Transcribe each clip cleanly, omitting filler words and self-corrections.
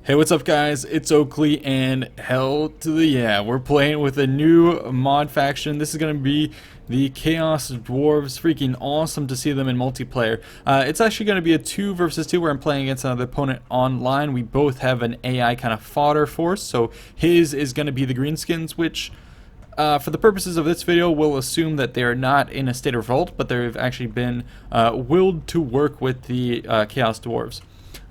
Hey, what's up guys? It's Oakley and hell to the yeah. We're playing with a new mod faction. This is going to be the Chaos Dwarves. Freaking awesome to see them in multiplayer. It's actually going to be a 2 versus 2 where I'm playing against another opponent online. We both have an AI kind of fodder force, so his is going to be the greenskins, which for the purposes of this video, we'll assume that they're not in a state of revolt, but they've actually been willed to work with the Chaos Dwarves.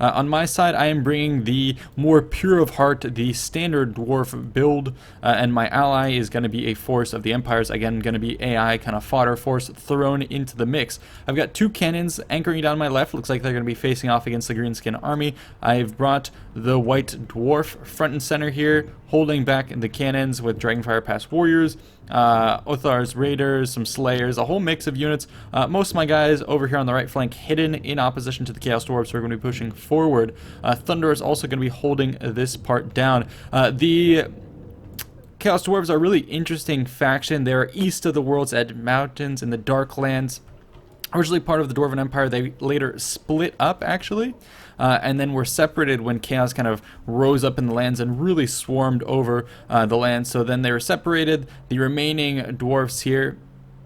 On my side, I am bringing the more pure of heart, the standard dwarf build, and my ally is going to be a force of the empires, again going to be AI kind of fodder force thrown into the mix. I've got 2 cannons anchoring down my left, looks like they're going to be facing off against the greenskin army. I've brought the white dwarf front and center here, holding back the cannons with Dragonfire Pass warriors, Othar's raiders, some slayers, a whole mix of units. Most of my guys over here on the right flank hidden in opposition to the Chaos Dwarves, who are going to be pushing forward. Thunder is also going to be holding this part down. The Chaos Dwarves are a really interesting faction. They're east of the World's Edge Mountains in the Darklands. Originally part of the Dwarven Empire, they later split up actually, and then were separated when Chaos kind of rose up in the lands and really swarmed over the land. So then they were separated. The remaining dwarfs here,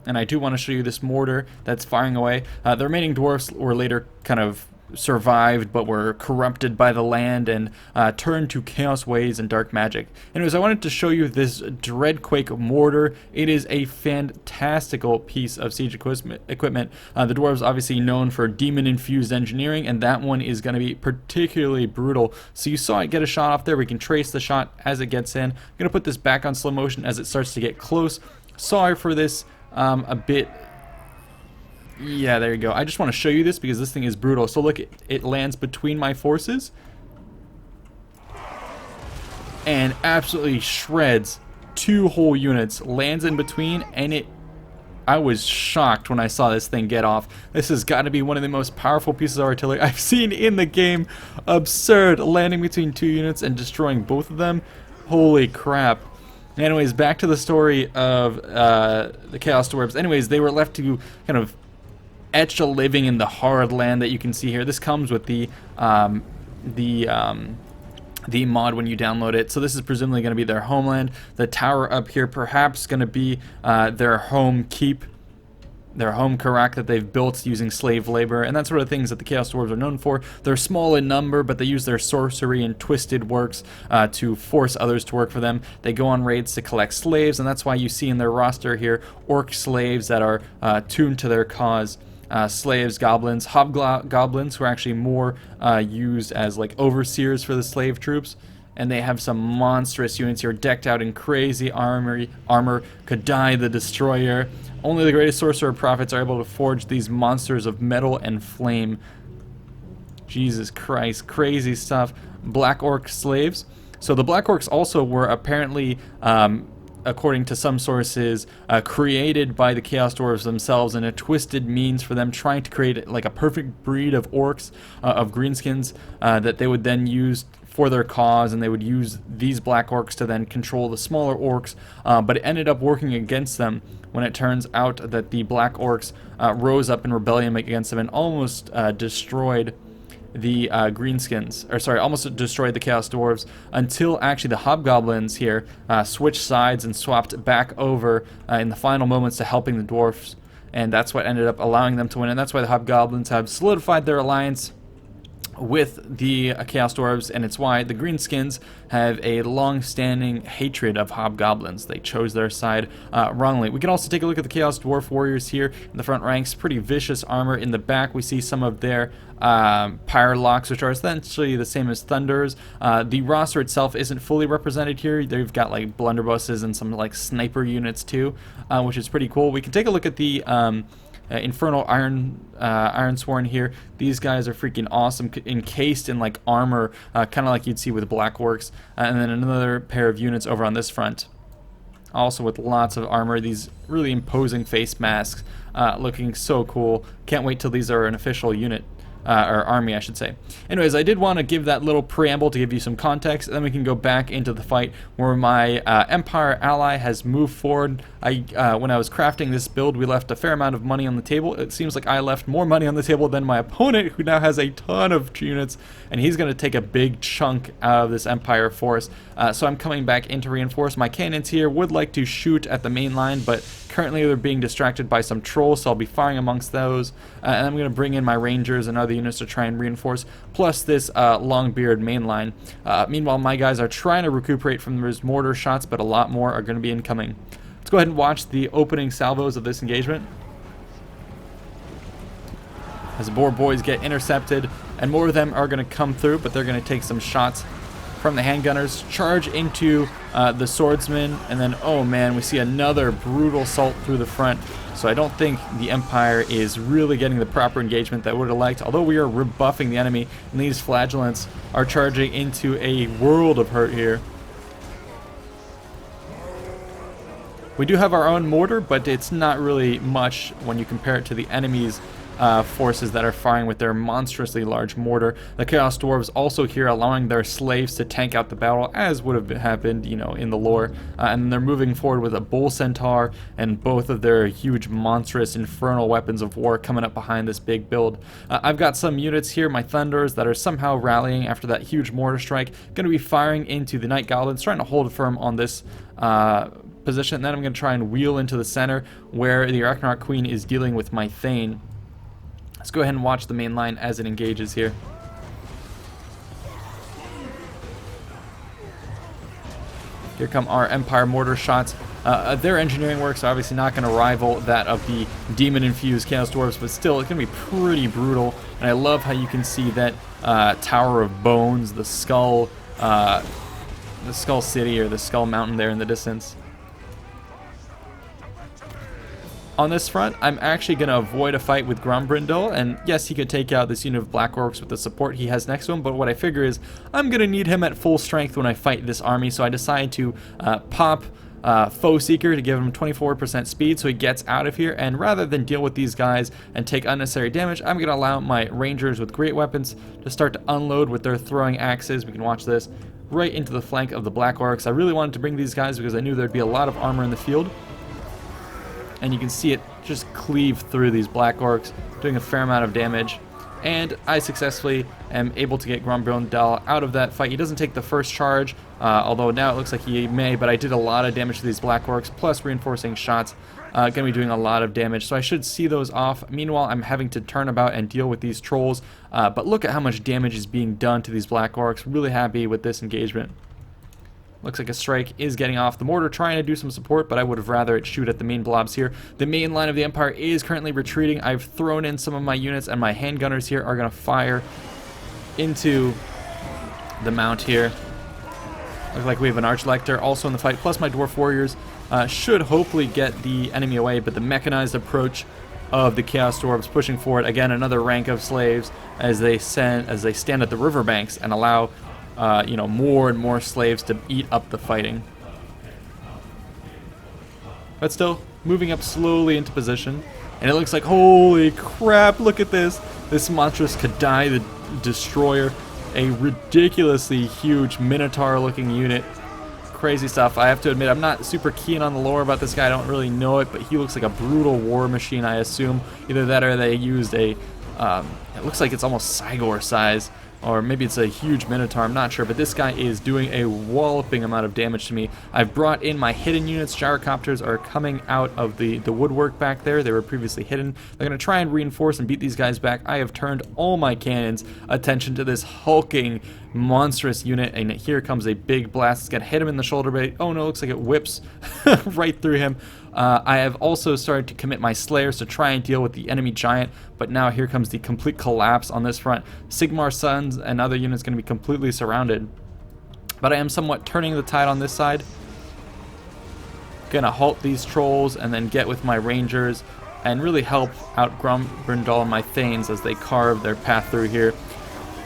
and I do want to show you this mortar that's firing away. The remaining dwarfs were later kind of survived but were corrupted by the land and turned to chaos ways and dark magic. Anyways, I wanted to show you this Dreadquake mortar. It is a fantastical piece of siege equipment. The dwarves obviously known for demon infused engineering, and that one is going to be particularly brutal. So you saw it get a shot off there. We can trace the shot as it gets in. I'm going to put this back on slow motion as it starts to get close. Sorry for this a bit. Yeah, there you go. I just want to show you this because this thing is brutal. So look, it lands between my forces and absolutely shreds 2 whole units. Lands in between, and I was shocked when I saw this thing get off. This has got to be one of the most powerful pieces of artillery I've seen in the game. Absurd, landing between 2 units and destroying both of them. Holy crap. Anyways, back to the story of the Chaos Dwarves. Anyways, they were left to kind of etch a living in the hard land that you can see here. This comes with the mod when you download it. So this is presumably going to be their homeland. The tower up here perhaps going to be their home keep, their home Karak that they've built using slave labor, and that's sort of things that the Chaos Dwarves are known for. They're small in number, but they use their sorcery and twisted works to force others to work for them. They go on raids to collect slaves, and that's why you see in their roster here orc slaves that are tuned to their cause. Slaves, goblins, hobgoblins, who are actually more used as like overseers for the slave troops. And they have some monstrous units here decked out in crazy armor. Kadai the Destroyer. Only the greatest sorcerer prophets are able to forge these monsters of metal and flame. Jesus Christ, crazy stuff. Black Orc slaves. So the Black Orcs also were apparently according to some sources, created by the Chaos Dwarves themselves in a twisted means for them trying to create like a perfect breed of orcs, of greenskins, that they would then use for their cause, and they would use these black orcs to then control the smaller orcs, but it ended up working against them when it turns out that the black orcs rose up in rebellion against them and almost destroyed the greenskins, or sorry, almost destroyed the Chaos Dwarves, until actually the hobgoblins here switched sides and swapped back over in the final moments to helping the dwarfs, and that's what ended up allowing them to win, and that's why the hobgoblins have solidified their alliance with the Chaos Dwarves, and it's why the greenskins have a long-standing hatred of hobgoblins. They chose their side wrongly. We can also take a look at the Chaos Dwarf warriors here in the front ranks. Pretty vicious armor. In the back we see some of their Pyrelocks, which are essentially the same as Thunders. The roster itself isn't fully represented here. They've got like blunderbusses and some like sniper units too, which is pretty cool. We can take a look at the Infernal Ironsworn here. These guys are freaking awesome, encased in like armor, kind of like you'd see with Black Orcs. And then another pair of units over on this front, also with lots of armor. These really imposing face masks, looking so cool. Can't wait till these are an official unit. or army, I should say. Anyways, I did want to give that little preamble to give you some context, and then we can go back into the fight where my Empire ally has moved forward. When I was crafting this build, we left a fair amount of money on the table. It seems like I left more money on the table than my opponent, who now has a ton of units, and he's going to take a big chunk out of this Empire force. So I'm coming back in to reinforce. My cannons here would like to shoot at the main line, but currently they're being distracted by some trolls, so I'll be firing amongst those. And I'm going to bring in my rangers and other units to try and reinforce, plus this Longbeard main line. Meanwhile, my guys are trying to recuperate from those mortar shots, but a lot more are going to be incoming. Let's go ahead and watch the opening salvos of this engagement. As the boar boys get intercepted, and more of them are going to come through, but they're going to take some shots from the handgunners, charge into the swordsmen, and then, oh man, we see another brutal assault through the front. So I don't think the Empire is really getting the proper engagement that I would have liked, although we are rebuffing the enemy, and these flagellants are charging into a world of hurt here. We do have our own mortar, but it's not really much when you compare it to the enemy's forces that are firing with their monstrously large mortar. The Chaos Dwarves also here allowing their slaves to tank out the battle, as would have happened, you know, in the lore. And they're moving forward with a bull centaur and both of their huge, monstrous, infernal weapons of war coming up behind this big build. I've got some units here, my Thunders, that are somehow rallying after that huge mortar strike. Going to be firing into the Night Goblins, trying to hold firm on this position. And then I'm going to try and wheel into the center where the Ragnarok Queen is dealing with my Thane. Let's go ahead and watch the main line as it engages here. Here come our Empire mortar shots. Their engineering works are obviously not going to rival that of the demon-infused Chaos Dwarves, but still, it's going to be pretty brutal. And I love how you can see that Tower of Bones, the Skull City, or the Skull Mountain there in the distance. On this front, I'm actually going to avoid a fight with Grombrindal, and yes, he could take out this unit of Black Orcs with the support he has next to him, but what I figure is I'm going to need him at full strength when I fight this army, so I decide to pop Foe Seeker to give him 24% speed so he gets out of here, and rather than deal with these guys and take unnecessary damage, I'm going to allow my Rangers with great weapons to start to unload with their throwing axes. We can watch this right into the flank of the Black Orcs. I really wanted to bring these guys because I knew there'd be a lot of armor in the field. And you can see it just cleave through these Black Orcs, doing a fair amount of damage. And I successfully am able to get Grombrindal out of that fight. He doesn't take the first charge, although now it looks like he may, but I did a lot of damage to these Black Orcs, plus reinforcing shots. Going to be doing a lot of damage, so I should see those off. Meanwhile, I'm having to turn about and deal with these trolls, but look at how much damage is being done to these Black Orcs. Really happy with this engagement. Looks like a strike is getting off. The mortar trying to do some support, but I would have rather it shoot at the main blobs here. The main line of the Empire is currently retreating. I've thrown in some of my units, and my handgunners here are going to fire into the mount here. Looks like we have an Archlector also in the fight, plus my Dwarf Warriors should hopefully get the enemy away, but the mechanized approach of the Chaos Dwarves pushing forward. Again, another rank of slaves as they stand at the riverbanks and allow you know, more and more slaves to eat up the fighting. But still, moving up slowly into position. And it looks like, holy crap, look at this. This monstrous Kadai the Destroyer. A ridiculously huge Minotaur-looking unit. Crazy stuff. I have to admit, I'm not super keen on the lore about this guy. I don't really know it, but he looks like a brutal war machine, I assume. Either that or they used a, it looks like it's almost Cygor size. Or maybe it's a huge Minotaur, I'm not sure, but this guy is doing a walloping amount of damage to me. I've brought in my hidden units. Gyrocopters are coming out of the woodwork back there. They were previously hidden. They're going to try and reinforce and beat these guys back. I have turned all my cannons' attention to this hulking, monstrous unit, and here comes a big blast. It's going to hit him in the shoulder blade. Oh no, looks like it whips right through him. I have also started to commit my Slayers to try and deal with the enemy giant, but now here comes the complete collapse on this front. Sigmar's Sons and other units going to be completely surrounded. But I am somewhat turning the tide on this side. Gonna halt these trolls and then get with my Rangers and really help out Grombrindal and my Thanes as they carve their path through here.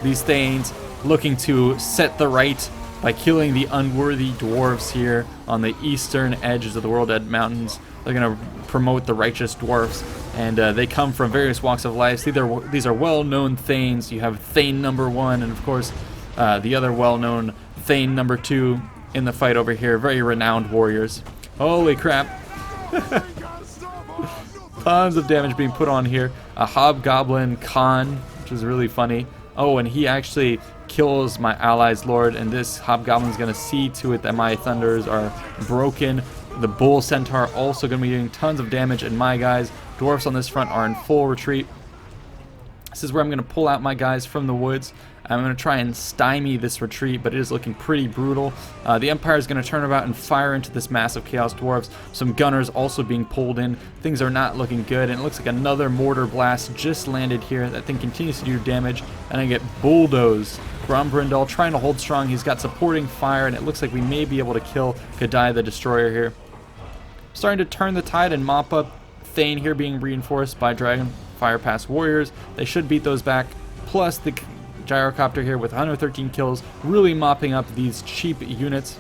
These Thanes looking to set the right by killing the unworthy dwarves here on the eastern edges of the World End Mountains. They're going to promote the righteous dwarfs, and they come from various walks of life. These are well-known Thanes. You have Thane number 1, and of course the other well-known Thane number 2 in the fight over here. Very renowned warriors. Holy crap. Tons of damage being put on here. A Hobgoblin Khan, which is really funny. Oh, and he actually kills my allies' lord, and this Hobgoblin's going to see to it that my thunders are broken. The Bull Centaur also going to be doing tons of damage, and my guys, dwarfs on this front, are in full retreat. This is where I'm going to pull out my guys from the woods. I'm going to try and stymie this retreat, but it is looking pretty brutal. The Empire is going to turn about and fire into this massive Chaos Dwarves. Some gunners also being pulled in. Things are not looking good, and it looks like another mortar blast just landed here. That thing continues to do damage, and I get bulldozed. Grombrindal trying to hold strong. He's got supporting fire, and it looks like we may be able to kill Kadai the Destroyer here. Starting to turn the tide and mop up Thane here, being reinforced by Dragon Fire Pass warriors. They should beat those back, plus the Gyrocopter here with 113 kills, really mopping up these cheap units.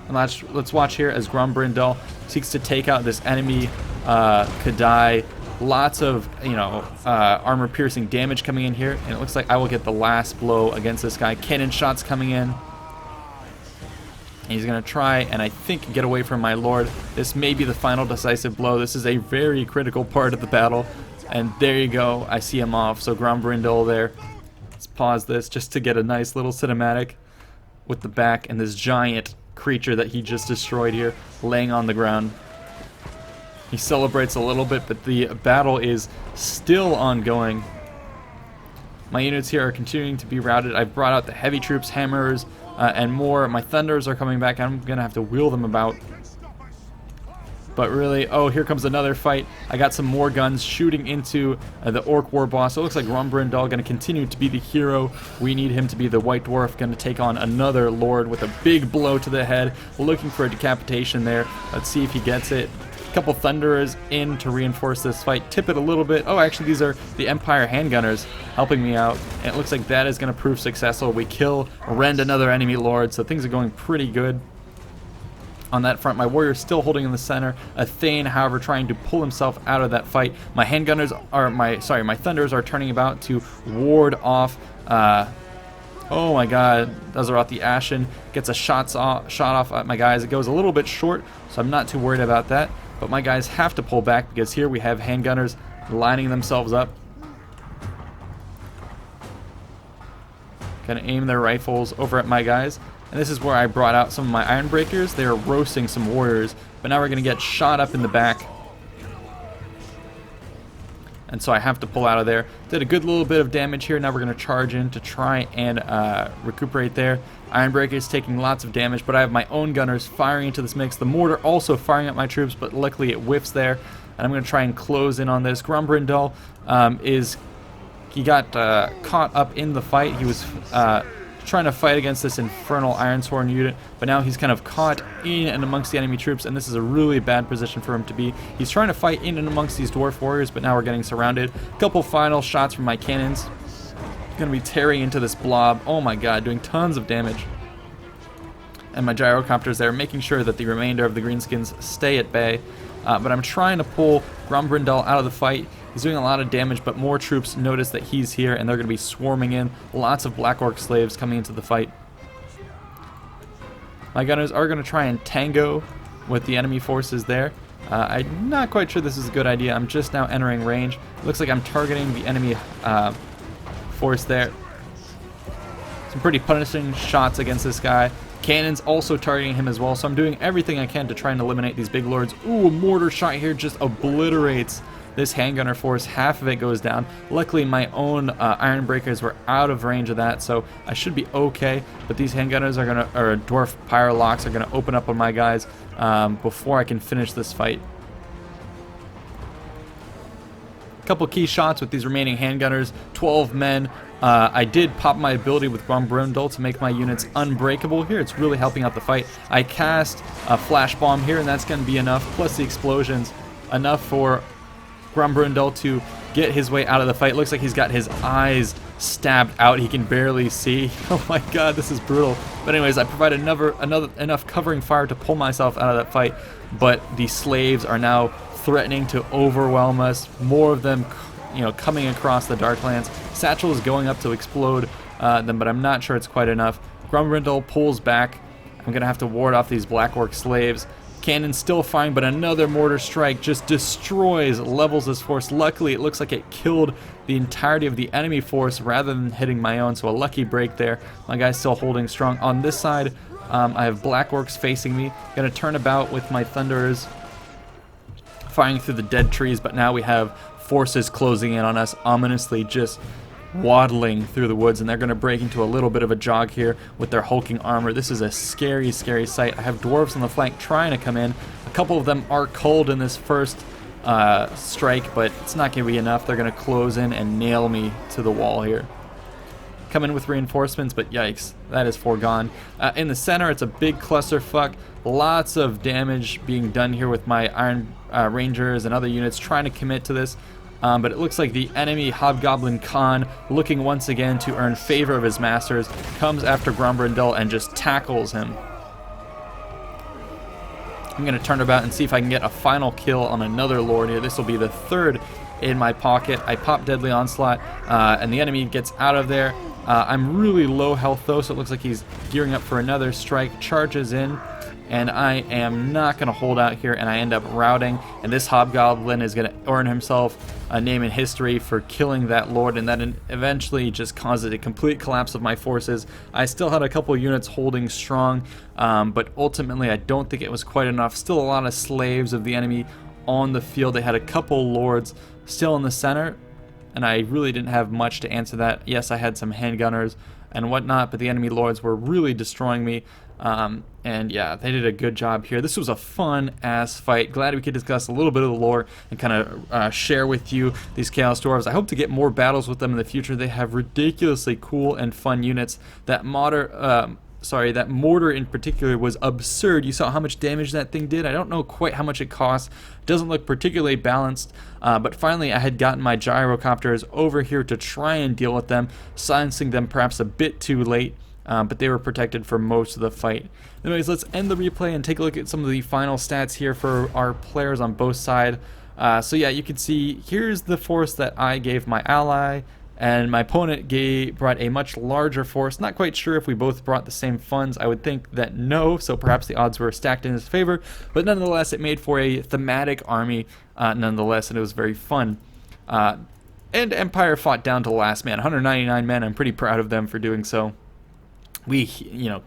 And let's watch here as Grombrindal seeks to take out this enemy Kadai. Lots of, armor-piercing damage coming in here, and it looks like I will get the last blow against this guy. Cannon shots coming in. He's going to try and I think get away from my lord. This may be the final decisive blow. This is a very critical part of the battle. And there you go. I see him off. So Grombrindal there. Let's pause this just to get a nice little cinematic with the back and this giant creature that he just destroyed here laying on the ground. He celebrates a little bit, but the battle is still ongoing. My units here are continuing to be routed. I've brought out the heavy troops, hammers, and more. My thunders are coming back. I'm going to have to wheel them about. But really, oh, here comes another fight. I got some more guns shooting into the Orc War Boss. So it looks like Grombrindal going to continue to be the hero. We need him to be the White Dwarf, going to take on another Lord with a big blow to the head. We're looking for a decapitation there. Let's see if he gets it. A couple Thunderers in to reinforce this fight. Tip it a little bit. Oh, actually, these are the Empire handgunners helping me out. And it looks like that is going to prove successful. We rend another enemy Lord, so things are going pretty good. On that front, my warrior's still holding in the center. A Thane, however, trying to pull himself out of that fight. My my Thunders are turning about to ward off. Oh my God, Azeroth the Ashen gets a shot off at my guys. It goes a little bit short, so I'm not too worried about that. But my guys have to pull back because here we have handgunners lining themselves up. Gonna aim their rifles over at my guys. And this is where I brought out some of my Iron Breakers. They are roasting some warriors, but now we're going to get shot up in the back. And so I have to pull out of there. Did a good little bit of damage here. Now we're going to charge in to try and recuperate there. Iron Breakers taking lots of damage, but I have my own gunners firing into this mix. The mortar also firing at my troops, but luckily it whiffs there. And I'm going to try and close in on this. Grombrindal he got caught up in the fight. He was trying to fight against this infernal Ironsworn unit, but now he's kind of caught in and amongst the enemy troops, and this is a really bad position for him to be. He's trying to fight in and amongst these dwarf warriors, but now we're getting surrounded. A couple final shots from my cannons. Gonna be tearing into this blob. Oh my God, doing tons of damage. And my gyrocopters there, making sure that the remainder of the greenskins stay at bay. But I'm trying to pull Grombrindal out of the fight. He's doing a lot of damage, but more troops notice that he's here, and they're going to be swarming in. Lots of Black Orc slaves coming into the fight. My gunners are going to try and tango with the enemy forces there. I'm not quite sure this is a good idea. I'm just now entering range. It looks like I'm targeting the enemy force there. Some pretty punishing shots against this guy. Cannons also targeting him as well, so I'm doing everything I can to try and eliminate these big lords. Ooh, a mortar shot here just obliterates this handgunner force. Half of it goes down. Luckily, my own Iron Breakers were out of range of that, so I should be okay. But these handgunners are gonna, or Dwarf Pyrolocks are gonna open up on my guys before I can finish this fight. A couple key shots with these remaining handgunners. 12 men. I did pop my ability with Grombrindal to make my units unbreakable here. It's really helping out the fight. I cast a flash bomb here, and that's going to be enough, plus the explosions, enough for Grombrindal to get his way out of the fight. Looks like he's got his eyes stabbed out. He can barely see. Oh my God, this is brutal. But anyways, I provided enough covering fire to pull myself out of that fight. but the slaves are now threatening to overwhelm us. More of them, coming across the Darklands. Satchel is going up to explode them, but I'm not sure it's quite enough. Grumbrindle pulls back. I'm gonna have to ward off these Black Orc slaves. Cannon's still fine, but another mortar strike just destroys, levels this force. Luckily, it looks like it killed the entirety of the enemy force rather than hitting my own, so a lucky break there. My guy's still holding strong. On this side, I have Black Orcs facing me. Gonna turn about with my Thunderers, firing through the dead trees, but now we have forces closing in on us, ominously just waddling through the woods, and they're going to break into a little bit of a jog here with their hulking armor. This is a scary, scary sight. I have dwarves on the flank trying to come in. A couple of them are culled in this first strike, but it's not going to be enough. They're going to close in and nail me to the wall here. Come in with reinforcements, but yikes, that is foregone. In the center, it's a big clusterfuck. Lots of damage being done here with my Iron Rangers and other units trying to commit to this. But it looks like the enemy Hobgoblin Khan, looking once again to earn favor of his masters, comes after Grumbrindle and just tackles him. I'm going to turn about and see if I can get a final kill on another Lord here. This will be the third in my pocket. I pop Deadly Onslaught, and the enemy gets out of there. I'm really low health though, so it looks like he's gearing up for another strike, charges in, and I am not going to hold out here, and I end up routing, and this Hobgoblin is going to earn himself a name in history for killing that Lord, and that eventually just causes a complete collapse of my forces. I still had a couple units holding strong, but ultimately I don't think it was quite enough. Still a lot of slaves of the enemy on the field. They had a couple Lords still in the center, and I really didn't have much to answer that. Yes, I had some handgunners and whatnot, but the enemy Lords were really destroying me. And yeah, they did a good job here. This was a fun ass fight. Glad we could discuss a little bit of the lore and kind of share with you these Chaos Dwarves. I hope to get more battles with them in the future. They have ridiculously cool and fun units. That mortar in particular was absurd. You saw how much damage that thing did. I don't know quite how much it cost. Doesn't look particularly balanced, but finally I had gotten my gyrocopters over here to try and deal with them, silencing them perhaps a bit too late. But they were protected for most of the fight. Anyways, let's end the replay and take a look at some of the final stats here for our players on both sides. So yeah, you can see here's the force that I gave my ally, and my opponent brought a much larger force. Not quite sure if we both brought the same funds. I would think that no, so perhaps the odds were stacked in his favor, but nonetheless it made for a thematic army nonetheless, and it was very fun. And Empire fought down to the last man, 199 men. I'm pretty proud of them for doing so. We,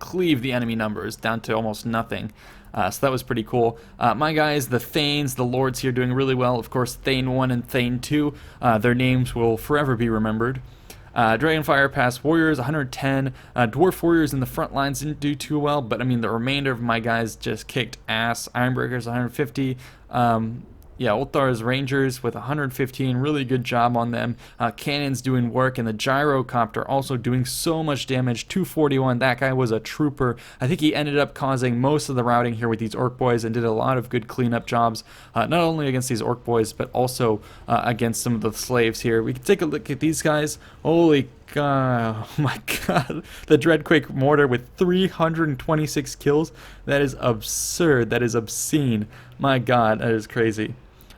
cleave the enemy numbers down to almost nothing. So that was pretty cool. My guys, the Thanes, the Lords here doing really well. Of course, Thane 1 and Thane 2, their names will forever be remembered. Dragonfire Pass Warriors, 110. Dwarf Warriors in the front lines didn't do too well, but I mean, the remainder of my guys just kicked ass. Ironbreakers, 150. Yeah, Ulthar's Rangers with 115, really good job on them. Cannons doing work, and the Gyrocopter also doing so much damage, 241. That guy was a trooper. I think he ended up causing most of the routing here with these Orc Boys and did a lot of good cleanup jobs, not only against these Orc Boys, but also against some of the slaves here. We can take a look at these guys. Holy God, oh my God, the Dreadquake Mortar with 326 kills. That is absurd. That is obscene. My God, that is crazy.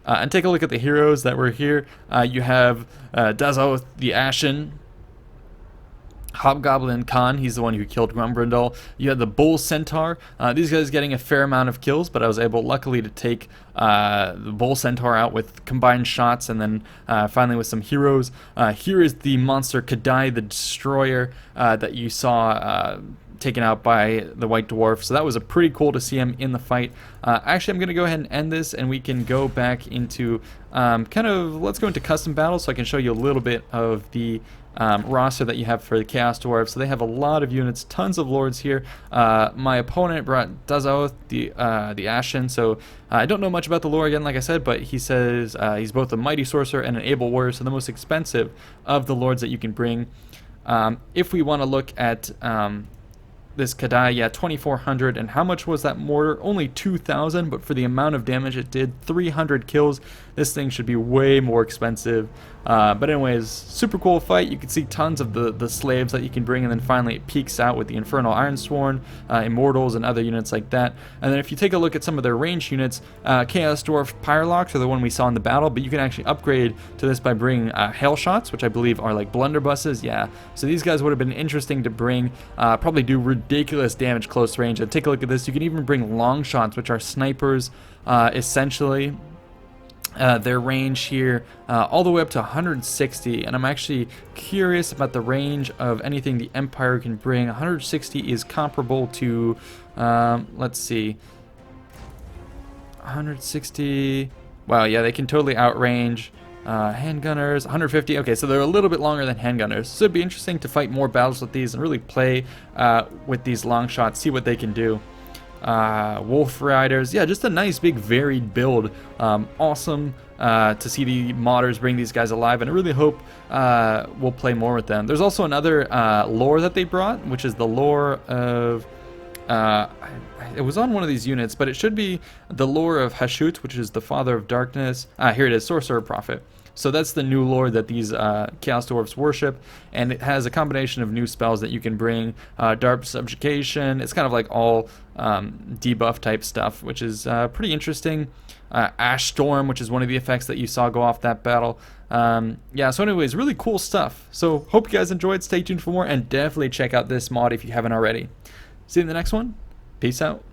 And take a look at the heroes that were here. You have Dazoth the Ashen, Hobgoblin Khan, he's the one who killed Grumbrindle. You had the Bull Centaur. These guys getting a fair amount of kills, but I was able, luckily, to take the Bull Centaur out with combined shots, and then finally with some heroes. Here is the monster Kadai the Destroyer that you saw taken out by the White Dwarf. So that was pretty cool to see him in the fight. Actually, I'm going to go ahead and end this, and we can go back into let's go into custom battles so I can show you a little bit of the roster that you have for the Chaos Dwarves. So they have a lot of units, tons of Lords here. My opponent brought Dazoth the Ashen, so I don't know much about the lore again, like I said, but he says he's both a mighty sorcerer and an able warrior, so the most expensive of the Lords that you can bring. If we want to look at this Kadai, yeah, 2,400. And how much was that mortar? Only 2,000, but for the amount of damage it did, 300 kills. This thing should be way more expensive. But anyways, super cool fight. You can see tons of the slaves that you can bring, and then finally it peaks out with the Infernal Ironsworn, Immortals, and other units like that. And then if you take a look at some of their ranged units, Chaos Dwarf Pyrelocks are the one we saw in the battle, but you can actually upgrade to this by bringing Hail Shots, which I believe are like blunderbusses. Yeah, so these guys would have been interesting to bring, probably do ridiculous damage close range. And take a look at this. You can even bring Long Shots, which are snipers, essentially. Their range here all the way up to 160, and I'm actually curious about the range of anything the Empire can bring. 160 is comparable to, let's see, 160, wow, yeah, they can totally outrange handgunners. 150, okay, so they're a little bit longer than handgunners, so it'd be interesting to fight more battles with these and really play with these long shots, see what they can do. Wolf Riders, yeah, just a nice big varied build. Awesome to see the modders bring these guys alive, and I really hope we'll play more with them. There's also another lore that they brought, which is the lore of it was on one of these units, but it should be the lore of Hashut, which is the father of darkness. Here it is, Sorcerer Prophet. So that's the new lore that these Chaos Dwarfs worship, and it has a combination of new spells that you can bring. Dark Subjugation, it's kind of like all debuff type stuff, which is pretty interesting. Ash Storm, which is one of the effects that you saw go off that battle. Yeah, so anyways, really cool stuff. So hope you guys enjoyed, stay tuned for more, and definitely check out this mod if you haven't already. See you in the next one, peace out.